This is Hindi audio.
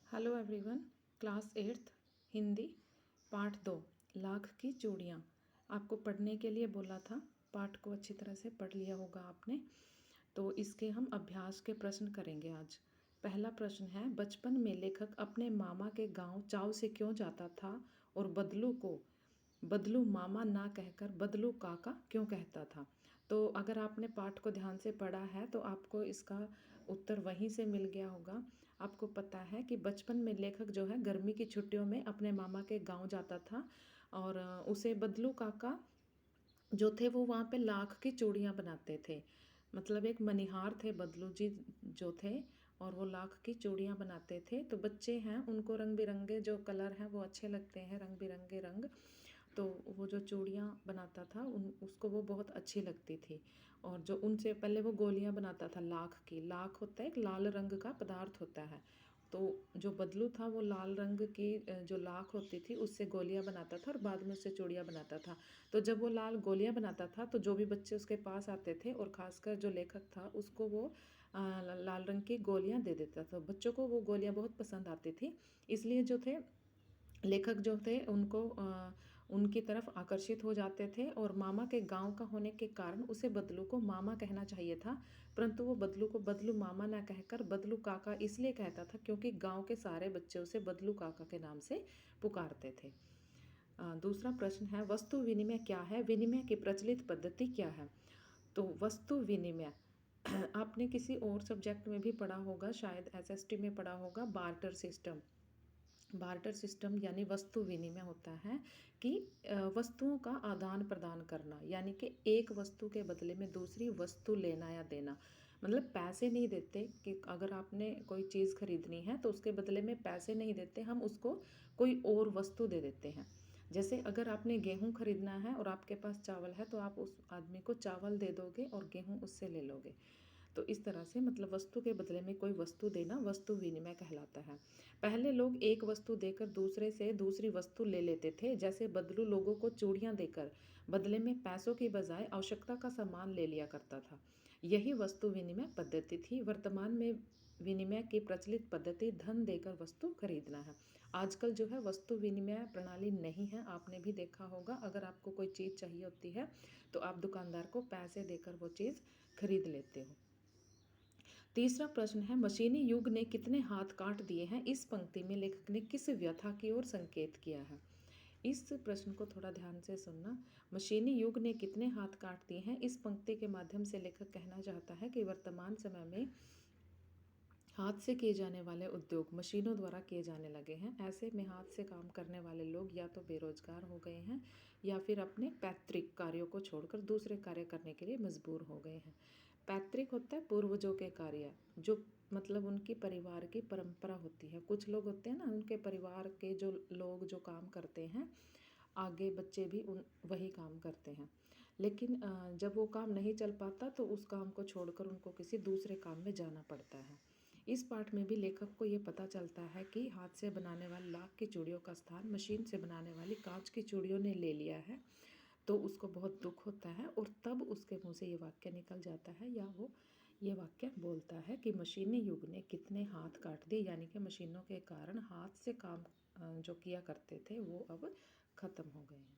Hello everyone. Class 8th Hindi पाठ 2 लाख की चूड़ियाँ आपको पढ़ने के लिए बोला था। पाठ को अच्छी तरह से पढ़ लिया होगा आपने। तो इसके हम अभ्यास के प्रश्न करेंगे आज। पहला प्रश्न है, बचपन में लेखक अपने मामा के गांव चाव से क्यों जाता था और बदलू को बदलू मामा ना कहकर बदलू काका क्यों कहता था। तो अगर आपने पाठ को ध्यान से पढ़ा है तो आपको इसका उत्तर वहीं से मिल गया होगा। आपको पता है कि बचपन में लेखक जो है गर्मी की छुट्टियों में अपने मामा के गांव जाता था और उसे बदलू काका जो थे वो वहाँ पे लाख की चूड़ियाँ बनाते थे। मतलब एक मनिहार थे बदलू जी जो थे, और वो लाख की चूड़ियाँ बनाते थे। तो बच्चे हैं उनको रंग बिरंगे जो कलर हैं वो अच्छे लगते हैं, रंग बिरंगे रंग। तो वो जो चूड़ियाँ बनाता था उसको वो बहुत अच्छी लगती थी। और जो उनसे पहले वो गोलियाँ बनाता था लाख की। लाख होता है एक लाल रंग का पदार्थ होता है। तो जो बदलू था वो लाल रंग की जो लाख होती थी उससे गोलियाँ बनाता था और बाद में उससे चूड़ियाँ बनाता था। तो जब वो लाल गोलियाँ बनाता था तो जो भी बच्चे उसके पास आते थे और ख़ासकर जो लेखक था उसको वो लाल रंग की गोलियाँ दे देता था। बच्चों को वो गोलियाँ बहुत पसंद आती थी, इसलिए जो थे लेखक जो थे उनको उनकी तरफ आकर्षित हो जाते थे। और मामा के गांव का होने के कारण उसे बदलू को मामा कहना चाहिए था, परंतु वो बदलू को बदलू मामा ना कहकर बदलू काका इसलिए कहता था क्योंकि गांव के सारे बच्चे उसे बदलू काका के नाम से पुकारते थे। दूसरा प्रश्न है, वस्तु विनिमय क्या है, विनिमय की प्रचलित पद्धति क्या है। तो वस्तु विनिमय आपने किसी और सब्जेक्ट में भी पढ़ा होगा, शायद एसएसटी में पढ़ा होगा। बार्टर सिस्टम, बार्टर सिस्टम यानी वस्तु विनिमय होता है कि वस्तुओं का आदान प्रदान करना, यानी कि एक वस्तु के बदले में दूसरी वस्तु लेना या देना। मतलब पैसे नहीं देते कि अगर आपने कोई चीज़ खरीदनी है तो उसके बदले में पैसे नहीं देते, हम उसको कोई और वस्तु दे देते हैं। जैसे अगर आपने गेहूँ खरीदना है और आपके पास चावल है तो आप उस आदमी को चावल दे दोगे और गेहूँ उससे ले लोगे। तो इस तरह से मतलब वस्तु के बदले में कोई वस्तु देना वस्तु विनिमय कहलाता है। पहले लोग एक वस्तु देकर दूसरे से दूसरी वस्तु ले लेते थे। जैसे बदलू लोगों को चूड़ियाँ देकर बदले में पैसों की बजाय आवश्यकता का सामान ले लिया करता था। यही वस्तु विनिमय पद्धति थी। वर्तमान में विनिमय की प्रचलित पद्धति धन देकर वस्तु खरीदना है। आजकल जो है वस्तु विनिमय प्रणाली नहीं है। आपने भी देखा होगा, अगर आपको कोई चीज़ चाहिए होती है तो आप दुकानदार को पैसे देकर वो चीज़ खरीद लेते हो। तीसरा प्रश्न है, मशीनी युग ने कितने हाथ काट दिए हैं। इस पंक्ति में लेखक ने किस व्यथा की ओर संकेत किया है। इस प्रश्न को थोड़ा ध्यान से सुनना। मशीनी युग ने कितने हाथ काट दिए हैं, इस पंक्ति के माध्यम से लेखक कहना चाहता है कि वर्तमान समय में हाथ से किए जाने वाले उद्योग मशीनों द्वारा किए जाने लगे हैं। ऐसे में हाथ से काम करने वाले लोग या तो बेरोजगार हो गए हैं या फिर अपने पैतृक कार्यों को छोड़कर दूसरे कार्य करने के लिए मजबूर हो गए हैं। पैतृक होता है पूर्वजों के कार्य, जो मतलब उनकी परिवार की परंपरा होती है। कुछ लोग होते हैं ना, उनके परिवार के जो लोग जो काम करते हैं आगे बच्चे भी उन वही काम करते हैं। लेकिन जब वो काम नहीं चल पाता तो उस काम को छोड़कर उनको किसी दूसरे काम में जाना पड़ता है। इस पाठ में भी लेखक को ये पता चलता है कि हाथ से बनाने वाली लाख की चूड़ियों का स्थान मशीन से बनाने वाली कांच की चूड़ियों ने ले लिया है। तो उसको बहुत दुख होता है और तब उसके मुंह से ये वाक्य निकल जाता है, या वो ये वाक्य बोलता है कि मशीनी युग ने कितने हाथ काट दिए, यानी कि मशीनों के कारण हाथ से काम जो किया करते थे वो अब ख़त्म हो गए हैं।